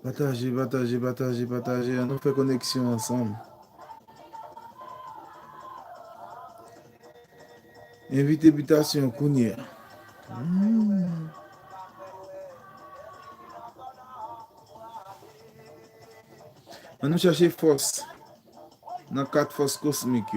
Partagez, partagez, partagez, partagez. On fait connexion ensemble. Invite invitation, Kounia. On nous chercher force. Dans 4 forces cosmiques.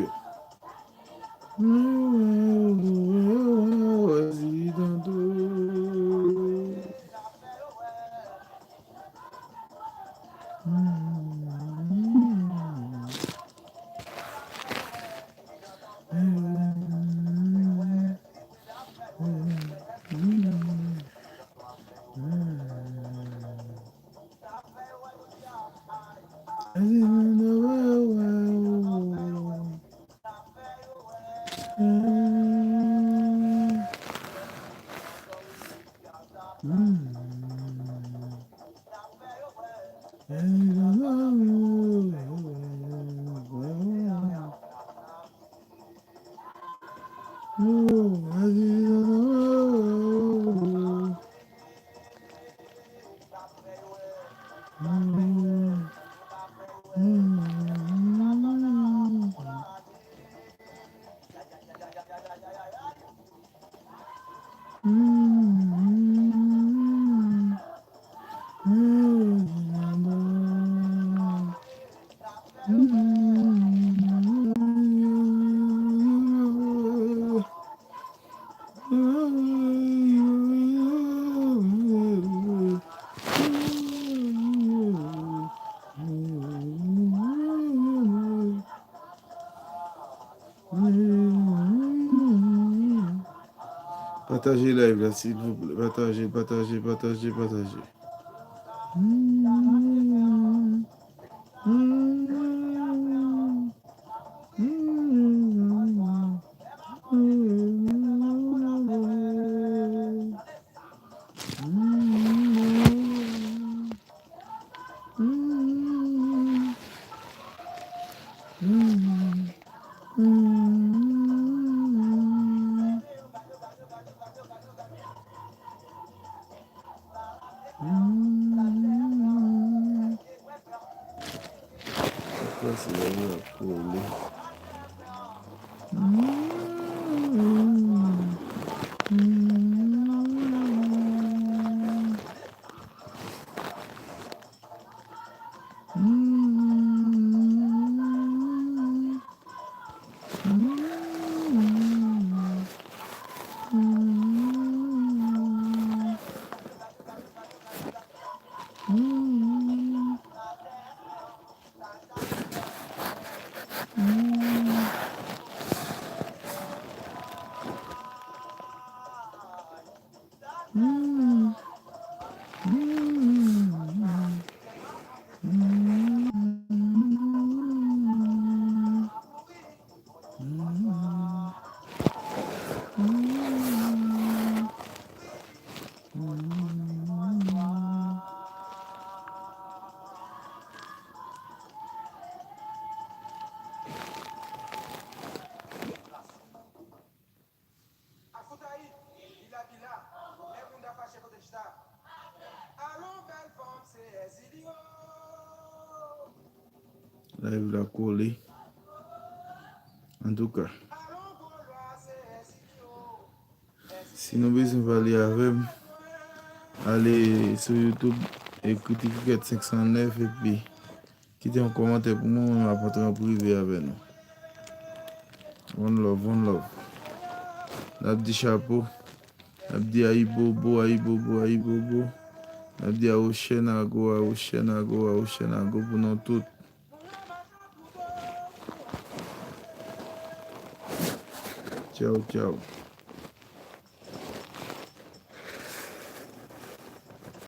Partagez live là, s'il vous plaît. Partagez, partagez, partagez, partagez. Live la coller. En tout cas. Si nous besoin de parler avec, allez sur YouTube et critiquer 509 et puis quittez un commentaire pour moi, on va apporter un privé avec nous. One love, one love. L'abdi chapeau, l'abdi aïbobo, aïbobo, aïbobo. L'abdi aouchenago, aouchenago, aouchenago pour nous tous. Ciao, ciao.